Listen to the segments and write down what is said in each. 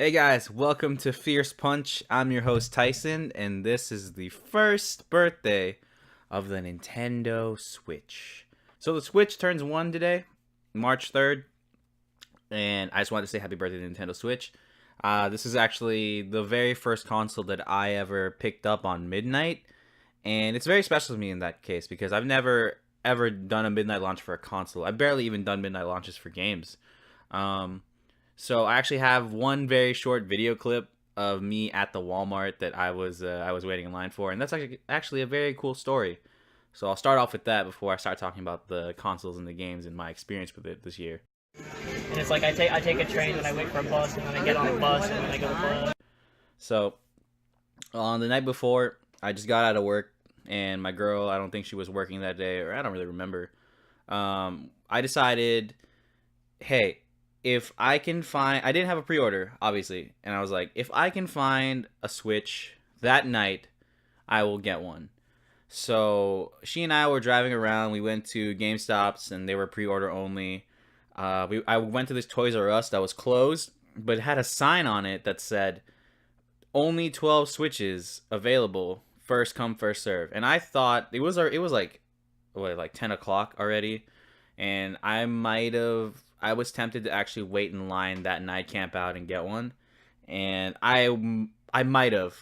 Hey guys, welcome to Fierce Punch. I'm your host Tyson, and this is the first birthday of the Nintendo Switch. So the Switch turns 1 today, March 3rd, and I just wanted to say happy birthday to Nintendo Switch. This is actually the very first console that I ever picked up on midnight, and it's very special to me in that case because I've never ever done a midnight launch for a console. I've barely even done midnight launches for games. Um, so I actually have one very short video clip of me at the Walmart that I was waiting in line for, and that's actually a very cool story. So I'll start off with that before I start talking about the consoles and the games and my experience with it this year. And it's like I take a train, then I wait for a bus, and then I get on a bus, and then I go to bus. So on the night before, I just got out of work, and my girl, I don't think she was working that day, or I don't really remember. I decided, hey, if I can find, I didn't have a pre-order, obviously, and I was like, if I can find a Switch that night, I will get one. So she and I were driving around. We went to GameStops, and they were pre-order only. I went to this Toys R Us that was closed, but it had a sign on it that said only 12 Switches available, first come first serve. And I thought it was like what, like 10 o'clock already, and I was tempted to actually wait in line that night, camp out, and get one, and I might have,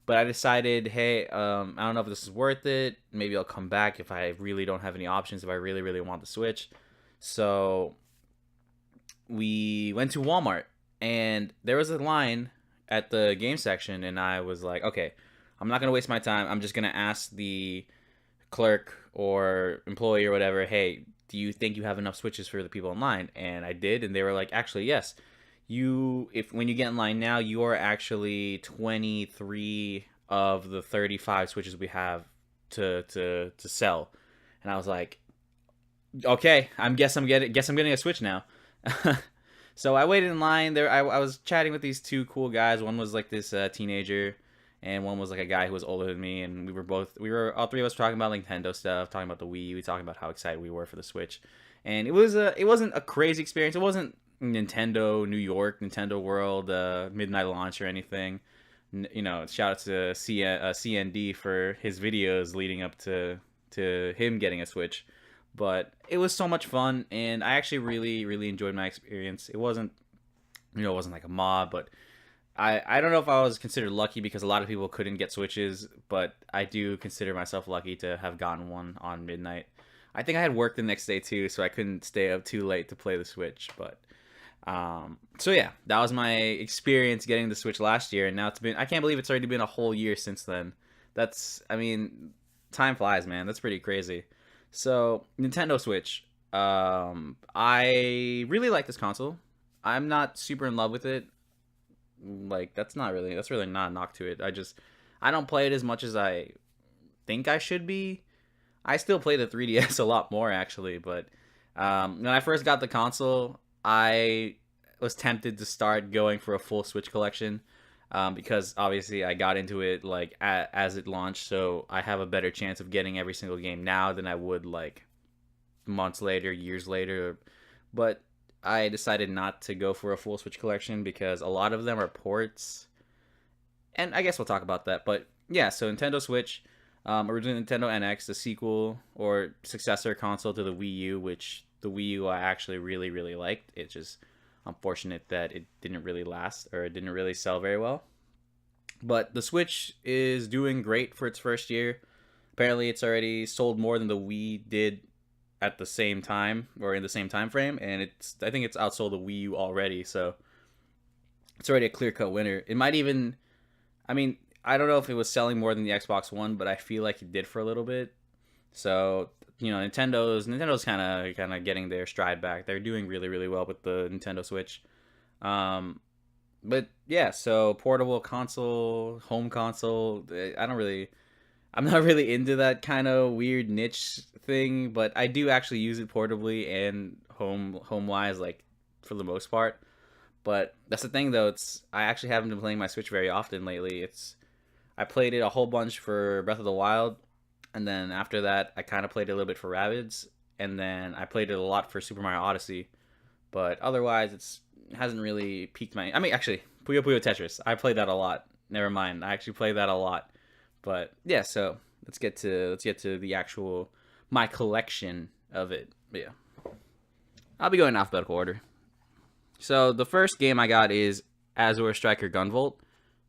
but I decided, hey, I don't know if this is worth it. Maybe I'll come back if I really don't have any options, if I really really want the Switch. So we went to Walmart, and there was a line at the game section, and I was like, okay, I'm not gonna waste my time. I'm just gonna ask the clerk or employee or whatever, hey, do you think you have enough Switches for the people in line? And I did, and they were like, actually, yes. If when you get in line now, you are actually 23 of the 35 Switches we have to sell. And I was like, okay, I'm getting a Switch now. So I waited in line there. I was chatting with these two cool guys. One was like this teenager, and one was like a guy who was older than me. And we were all three of us talking about like Nintendo stuff, talking about the Wii. We talking about how excited we were for the Switch, and it wasn't a crazy experience. It wasn't Nintendo New York, Nintendo World, midnight launch or anything. Shout out to CND for his videos leading up to him getting a Switch. But it was so much fun, and I actually really really enjoyed my experience. It wasn't like a mob, but I don't know if I was considered lucky because a lot of people couldn't get Switches, but I do consider myself lucky to have gotten one on midnight. I think I had work the next day too, so I couldn't stay up too late to play the Switch. But so yeah, that was my experience getting the Switch last year, and now I can't believe it's already been a whole year since then. I mean, time flies, man. That's pretty crazy. So Nintendo Switch, I really like this console. I'm not super in love with it. Like that's really not a knock to it. I don't play it as much as I think I should be. I still play the 3DS a lot more actually, but when I first got the console, I was tempted to start going for a full Switch collection, because obviously I got into it like as it launched, so I have a better chance of getting every single game now than I would like months later, years later. But I decided not to go for a full Switch collection because a lot of them are ports, and I guess we'll talk about that. But yeah, so Nintendo Switch, original Nintendo NX, the sequel or successor console to the Wii U, which the Wii U I actually really really liked. It's just unfortunate that it didn't really last or it didn't really sell very well. But the Switch is doing great for its first year. Apparently, it's already sold more than the Wii did at the same time or in the same time frame, and I think it's outsold the Wii U already. So it's already a clear cut winner. It might even, I mean, I don't know if it was selling more than the Xbox One, but I feel like it did for a little bit. So Nintendo's kind of getting their stride back. They're doing really really well with the Nintendo Switch. Um, but yeah, so portable console, home console. I'm not really into that kind of weird niche thing, but I do actually use it portably and home wise, like for the most part. But that's the thing though. I actually haven't been playing my Switch very often lately. I played it a whole bunch for Breath of the Wild, and then after that, I kind of played it a little bit for Rabbids, and then I played it a lot for Super Mario Odyssey. But otherwise, it hasn't really piqued my. I mean, actually, Puyo Puyo Tetris. I played that a lot. Never mind. I actually played that a lot. But yeah, so let's get to the actual my collection of it. But yeah, I'll be going in alphabetical order. So the first game I got is Azure Striker Gunvolt,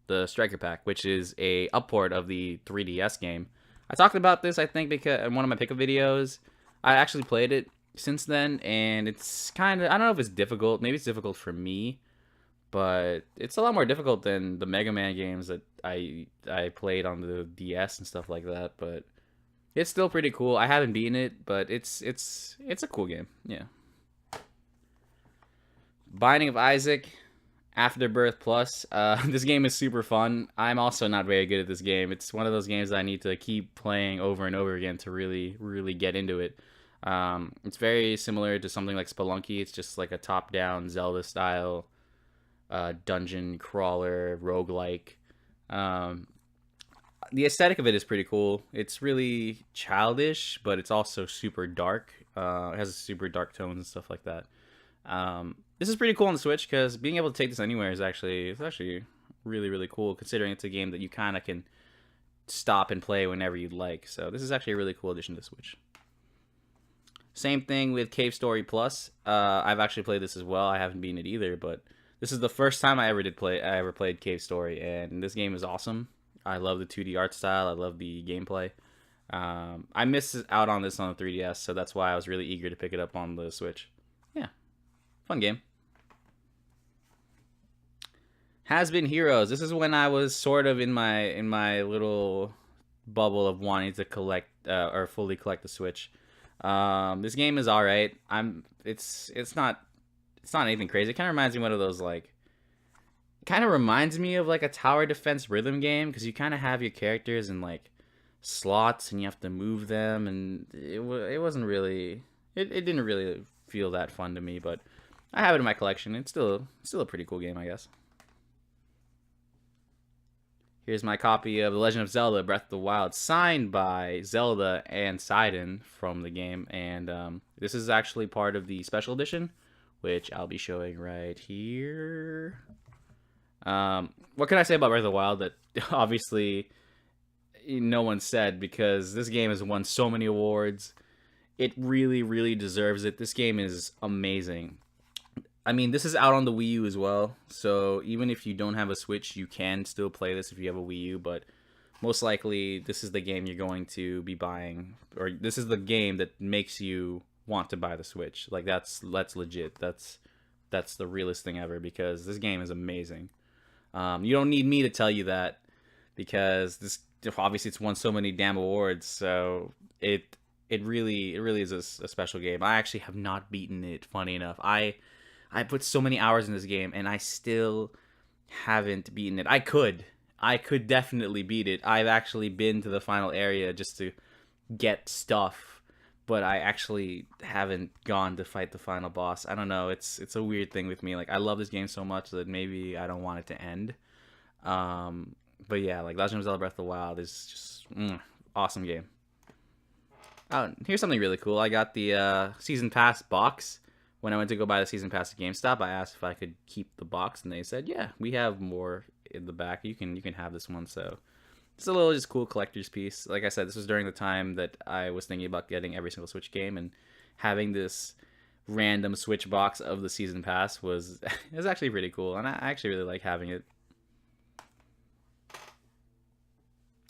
the Striker Pack, which is a upport of the 3DS game. I talked about this, I think, because in one of my pickup videos. I actually played it since then, and it's kind of, I don't know if it's difficult. Maybe it's difficult for me, but it's a lot more difficult than the Mega Man games that I played on the DS and stuff like that. But it's still pretty cool. I haven't beaten it, but it's a cool game. Yeah. Binding of Isaac, Afterbirth Plus. This game is super fun. I'm also not very good at this game. It's one of those games that I need to keep playing over and over again to really get into it. It's very similar to something like Spelunky. It's just like a top-down Zelda style dungeon crawler roguelike. The aesthetic of it is pretty cool. It's really childish, but it's also super dark. It has super dark tones and stuff like that. This is pretty cool on the Switch because being able to take this anywhere is actually really cool, considering it's a game that you kind of can stop and play whenever you'd like. So this is actually a really cool addition to Switch. Same thing with Cave Story Plus. I've actually played this as well. I haven't beaten it either, but this is the first time I ever played Cave Story, and this game is awesome. I love the 2D art style. I love the gameplay. I missed out on this on the 3DS, so that's why I was really eager to pick it up on the Switch. Yeah, fun game. Has Been Heroes. This is when I was sort of in my little bubble of wanting to collect or fully collect the Switch. This game is all right. It's not anything crazy. It kind of reminds me of one of those kind of reminds me of like a tower defense rhythm game, because you kind of have your characters in like slots and you have to move them, and it wasn't really it didn't really feel that fun to me, but I have it in my collection. It's still a pretty cool game, I guess. Here's my copy of The Legend of Zelda Breath of the Wild, signed by Zelda and Sidon from the game. And this is actually part of the special edition, which I'll be showing right here. What can I say about Breath of the Wild that obviously no one said, because this game has won so many awards. It really deserves it. This game is amazing. I mean, this is out on the Wii U as well, so even if you don't have a Switch, you can still play this if you have a Wii U, but most likely this is the game you're going to be buying, or this is the game that makes you want to buy the Switch. Like, that's legit. That's the realest thing ever, because this game is amazing. You don't need me to tell you that, because this obviously it's won so many damn awards, so it really is a special game. I actually have not beaten it, funny enough. I put so many hours in this game, and I still haven't beaten it. I could definitely beat it. I've actually been to the final area just to get stuff, but I actually haven't gone to fight the final boss. I don't know. It's a weird thing with me. Like, I love this game so much that maybe I don't want it to end. But yeah, like Legend of Zelda Breath of the Wild is just awesome game. Oh, here's something really cool. I got the Season Pass box. When I went to go buy the Season Pass at GameStop, I asked if I could keep the box, and they said, yeah, we have more in the back. You can have this one. So it's a little just cool collector's piece. Like I said, this was during the time that I was thinking about getting every single Switch game, and having this random Switch box of the Season Pass was actually pretty cool, and I actually really like having it.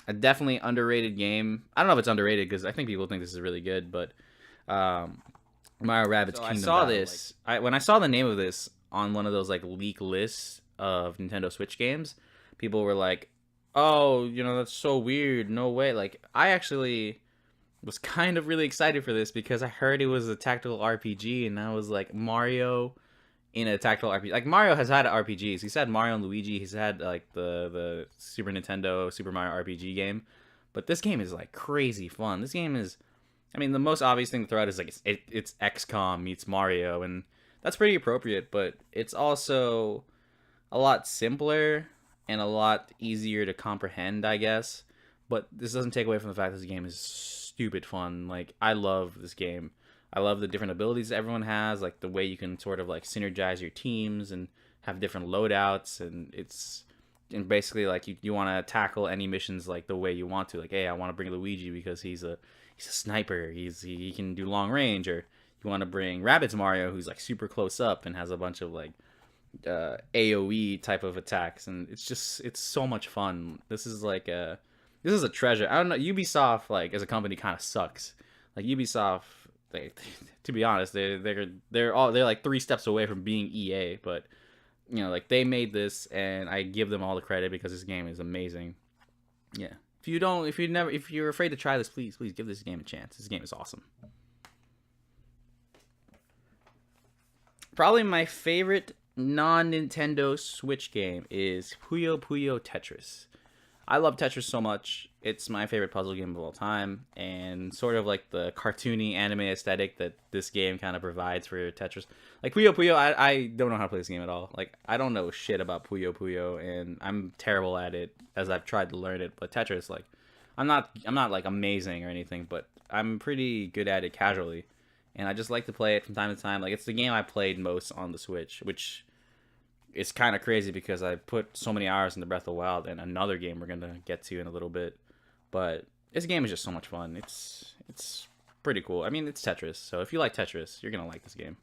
A definitely underrated game. I don't know if it's underrated, because I think people think this is really good, but Mario Rabbids Kingdom Battle. This. When I saw the name of this on one of those like leak lists of Nintendo Switch games, people were like, "Oh, that's so weird. No way." Like, I actually was kind of really excited for this, because I heard it was a tactical RPG, and I was like, Mario in a tactical RPG. Like, Mario has had RPGs. He's had Mario and Luigi. He's had like the Super Nintendo Super Mario RPG game, but this game is like crazy fun. This game is, I mean, the most obvious thing to throw out is like it's XCOM meets Mario, and that's pretty appropriate, but it's also a lot simpler and a lot easier to comprehend, I guess. But this doesn't take away from the fact that this game is stupid fun. Like, I love this game. I love the different abilities that everyone has, like the way you can sort of like synergize your teams and have different loadouts, and basically like you want to tackle any missions like the way you want to. Like, hey, I want to bring Luigi because he's a sniper. He can do long range. Or you want to bring Rabbids Mario, who's like super close up and has a bunch of like AOE type of attacks, and it's so much fun. This is a treasure. I don't know. Ubisoft, like as a company, kind of sucks. Like Ubisoft, to be honest, they're like 3 steps away from being EA, but like they made this, and I give them all the credit because this game is amazing. Yeah. If you're afraid to try this, please give this game a chance. This game is awesome. Probably my favorite non-Nintendo Switch game is Puyo Puyo Tetris. I love Tetris so much. It's my favorite puzzle game of all time, and sort of like the cartoony anime aesthetic that this game kind of provides for Tetris. Like Puyo Puyo, I don't know how to play this game at all. Like I don't know shit about Puyo Puyo, and I'm terrible at it as I've tried to learn it. But Tetris, like I'm not like amazing or anything, but I'm pretty good at it casually, and I just like to play it from time to time. Like it's the game I played most on the Switch, which it's kind of crazy because I put so many hours into Breath of the Wild, and another game we're gonna get to in a little bit. But this game is just so much fun. It's pretty cool. I mean, it's Tetris, so if you like Tetris, you're gonna like this game.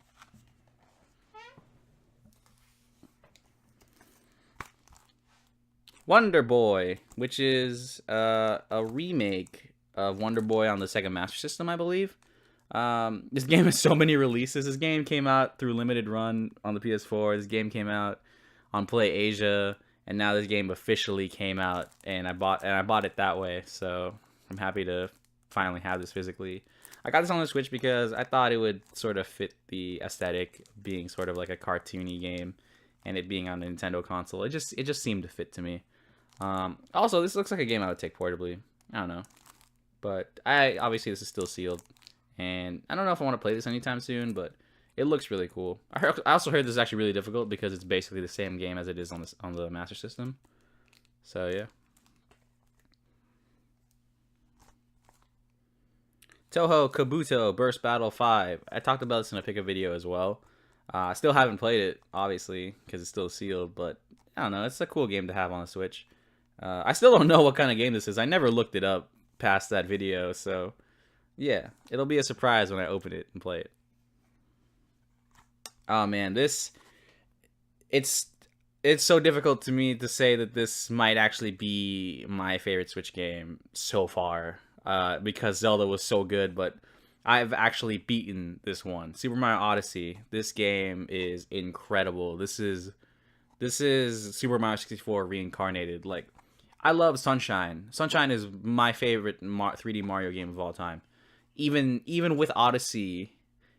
Wonderboy, which is a remake of Wonderboy on the Sega Master System, I believe. This game has so many releases. This game came out through limited run on the PS4. This game came out on Play Asia, and now this game officially came out, and I bought it that way. So I'm happy to finally have this physically. I got this on the Switch because I thought it would sort of fit the aesthetic, being sort of like a cartoony game, and it being on a Nintendo console. It just seemed to fit to me. Also, this looks like a game I would take portably. I don't know, but obviously this is still sealed. And I don't know if I want to play this anytime soon, but it looks really cool. I also heard this is actually really difficult because it's basically the same game as it is on the Master System. So yeah. Toho Kabuto Burst Battle 5. I talked about this in a pickup video as well. I still haven't played it, obviously, because it's still sealed, but I don't know. It's a cool game to have on the Switch. I still don't know what kind of game this is. I never looked it up past that video, so yeah, it'll be a surprise when I open it and play it. Oh man, it's so difficult to me to say that this might actually be my favorite Switch game so far, because Zelda was so good, but I've actually beaten this one. Super Mario Odyssey. This game is incredible. This is Super Mario 64 reincarnated. Like, I love Sunshine. Sunshine is my favorite 3D Mario game of all time. Even with Odyssey,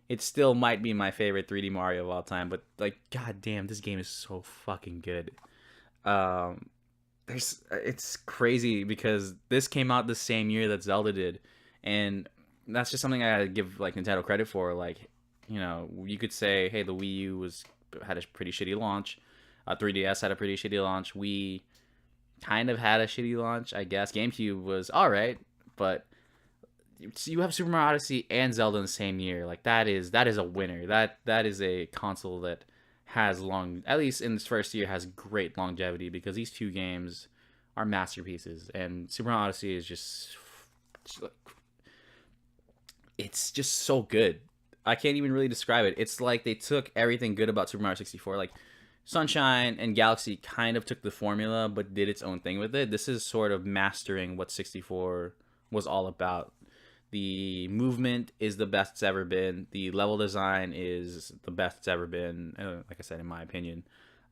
it still might be my favorite 3D Mario of all time. But like, god damn, this game is so fucking good. It's crazy because this came out the same year that Zelda did, and that's just something I gotta give like Nintendo credit for. Like, you could say, hey, the Wii U had a pretty shitty launch. 3DS had a pretty shitty launch. Wii kind of had a shitty launch, I guess. GameCube was alright, but you have Super Mario Odyssey and Zelda in the same year. Like, that is a winner. That is a console that has at least in this first year, has great longevity, because these two games are masterpieces, and Super Mario Odyssey is it's just so good. I can't even really describe it. It's like they took everything good about Super Mario 64, like Sunshine and Galaxy kind of took the formula but did its own thing with it. This is sort of mastering what 64 was all about. The movement is the best it's ever been. The level design is the best it's ever been, like I said, in my opinion.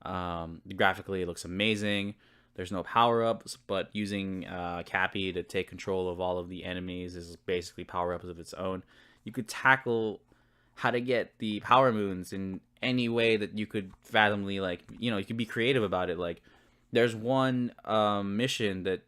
Graphically, it looks amazing. There's no power-ups, but using Cappy to take control of all of the enemies is basically power-ups of its own. You could tackle how to get the power moons in any way that you could fathomly, like, you could be creative about it. Like, there's one mission that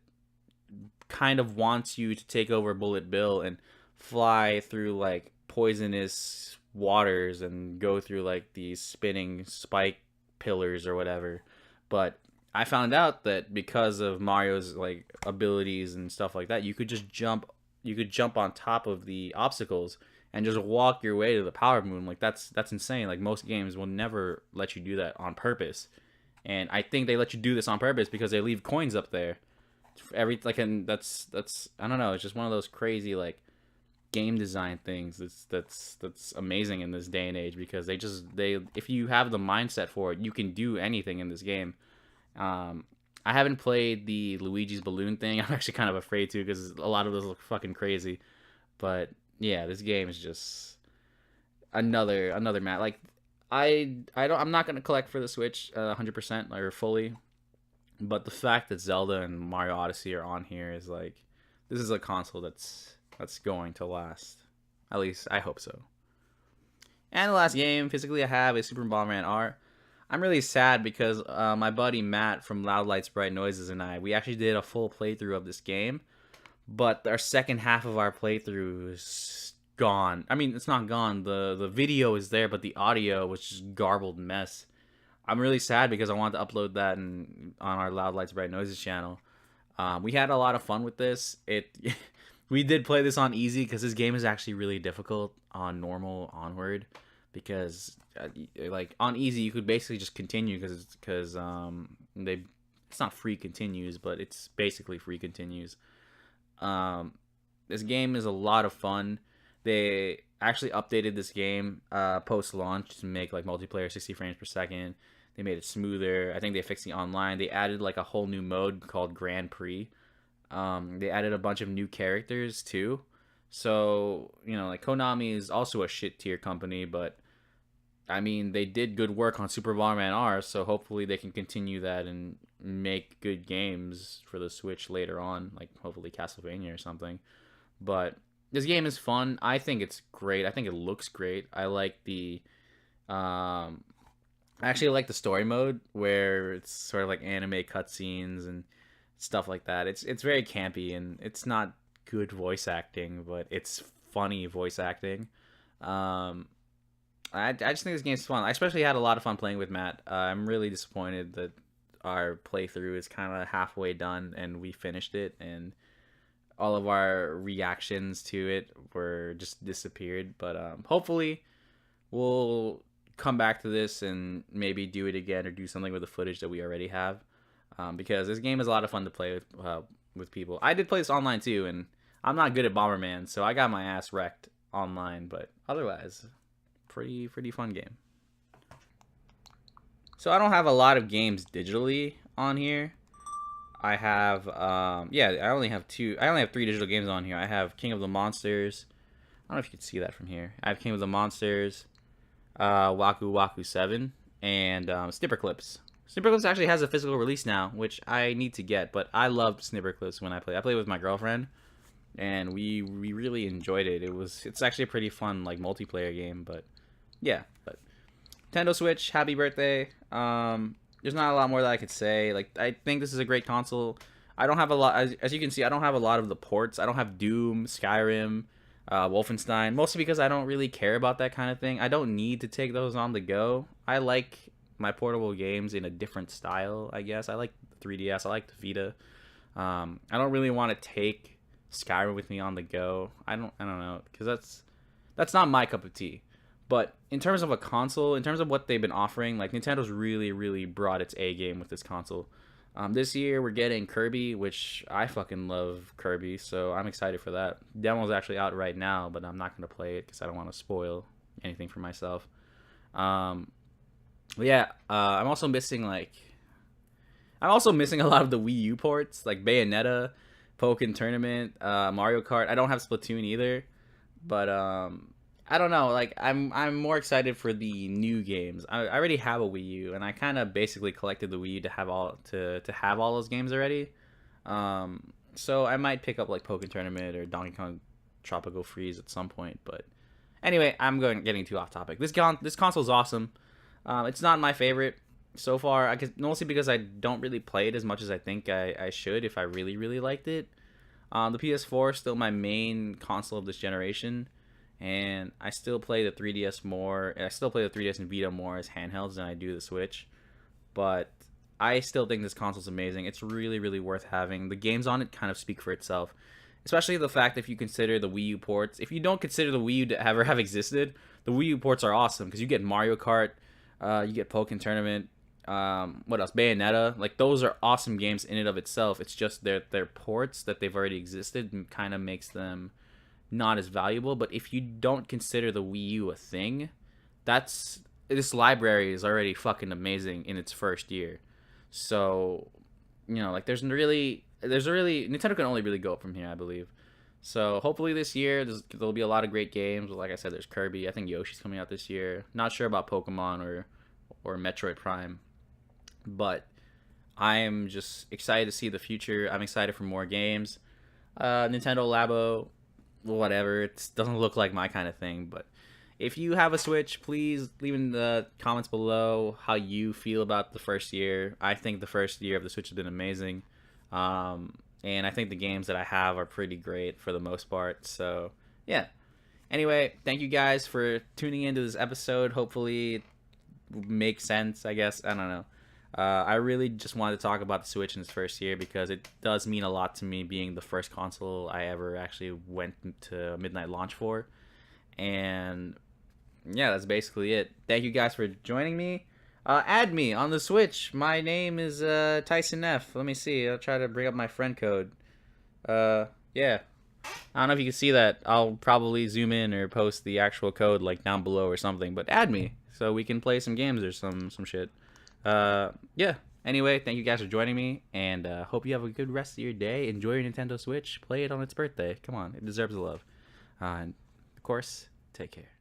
kind of wants you to take over Bullet Bill and fly through like poisonous waters and go through like these spinning spike pillars or whatever. But I found out that because of Mario's like abilities and stuff like that, you could just jump on top of the obstacles and just walk your way to the power moon. Like that's insane. Like most games will never let you do that on purpose. And I think they let you do this on purpose because they leave coins up there. Every like, and that's I don't know. It's just one of those crazy like game design things. That's amazing in this day and age because they if you have the mindset for it, you can do anything in this game. I haven't played the Luigi's balloon thing. I'm actually kind of afraid to because a lot of those look fucking crazy. But yeah, this game is just another map. Like I'm not gonna collect for the Switch 100% or fully, but the fact that Zelda and Mario Odyssey are on here is like, this is a console that's going to last. At least I hope so. And the last game physically I have is Super Bomberman R. I'm really sad because my buddy Matt from Loud Lights Bright Noises and we actually did a full playthrough of this game, but our second half of our playthrough is gone. I mean, it's not gone. The video is there, but the audio was just garbled mess. I'm really sad because I wanted to upload that on our Loud Lights Bright Noises channel. We had a lot of fun with this. We did play this on easy because this game is actually really difficult on normal onward, because like on easy you could basically just continue because it's not free continues, but it's basically free continues. This game is a lot of fun. They actually updated this game post launch to make like multiplayer 60 frames per second. They made it smoother. I think they fixed the online. They added like a whole new mode called Grand Prix. They added a bunch of new characters too. So, like Konami is also a shit tier company, but I mean, they did good work on Super Bomberman R, so hopefully they can continue that and make good games for the Switch later on, like hopefully Castlevania or something. But this game is fun. I think it's great. I think it looks great. I like I actually like the story mode where it's sort of like anime cutscenes and stuff like that. It's very campy and it's not good voice acting, but it's funny voice acting. I just think this game's fun. I especially had a lot of fun playing with Matt. I'm really disappointed that our playthrough is kind of halfway done and we finished it, and all of our reactions to it were just disappeared. But hopefully we'll come back to this and maybe do it again or do something with the footage that we already have, because this game is a lot of fun to play with people. I did play this online too, and I'm not good at Bomberman, so I got my ass wrecked online, but otherwise pretty fun game. So I don't have a lot of games digitally on here. I have I only have 3 digital games on here. I have King of the Monsters. I don't know if you can see that from here. I have King of the Monsters, Waku Waku 7, and Snipper Clips. Snipper Clips actually has a physical release now, which I need to get, but I loved Snipper Clips when I played. I played with my girlfriend, and we really enjoyed it. It's actually a pretty fun like multiplayer game, but yeah. But Nintendo Switch, happy birthday. There's not a lot more that I could say. Like, I think this is a great console. I don't have a lot, as you can see, I don't have a lot of the ports. I don't have Doom, Skyrim, Wolfenstein, mostly because I don't really care about that kind of thing. I don't need to take those on the go. I like my portable games in a different style, I guess. I like the 3DS. I like the Vita. I don't really want to take Skyrim with me on the go. I don't know, because that's not my cup of tea. But in terms of a console, in terms of what they've been offering, like Nintendo's really brought its A game with this console. This year we're getting Kirby, which I fucking love Kirby, so I'm excited for that. Demo's actually out right now, but I'm not gonna play it because I don't want to spoil anything for myself. But yeah, I'm also missing a lot of the Wii U ports, like Bayonetta, Pokken Tournament, Mario Kart. I don't have Splatoon either, but I don't know. Like, I'm more excited for the new games. I already have a Wii U, and I kind of basically collected the Wii U to have all those games already. So I might pick up like Pokken Tournament or Donkey Kong Tropical Freeze at some point. But anyway, getting too off topic. This console is awesome. It's not my favorite so far. Mostly because I don't really play it as much as I think I should if I really liked it. The PS4 is still my main console of this generation. And I still play the 3DS more. I still play the 3DS and Vita more as handhelds than I do the Switch. But I still think this console's amazing. It's really worth having. The games on it kind of speak for itself. especially the fact if you consider the Wii U ports. If you don't consider the Wii U to ever have existed, the Wii U ports are awesome because you get Mario Kart, you get Pokken Tournament, what else? Bayonetta. Like those are awesome games in and of itself. It's just their ports that they've already existed kind of makes them not as valuable. But if you don't consider the Wii U a thing, this library is already fucking amazing in its first year. So, like there's a really Nintendo can only really go up from here, I believe. So hopefully this year there'll be a lot of great games. Like I said, there's Kirby. I think Yoshi's coming out this year. Not sure about Pokemon or Metroid Prime, but I'm just excited to see the future. I'm excited for more games. Nintendo Labo, whatever. It doesn't look like my kind of thing, but if you have a Switch, please leave in the comments below how you feel about the first year. I think the first year of the Switch has been amazing. And I think the games that I have are pretty great for the most part. So, yeah. Anyway, thank you guys for tuning into this episode. Hopefully it makes sense, I guess. I don't know. I really just wanted to talk about the Switch in its first year because it does mean a lot to me being the first console I ever actually went to midnight launch for. And yeah, that's basically it. Thank you guys for joining me. Add me on the Switch. My name is Tyson F. Let me see. I'll try to bring up my friend code. Yeah. I don't know if you can see that. I'll probably zoom in or post the actual code like down below or something. But add me so we can play some games or some shit. Yeah. Anyway, thank you guys for joining me, and hope you have a good rest of your day. Enjoy your Nintendo Switch. Play it on its birthday. Come on, it deserves the love. And of course, take care.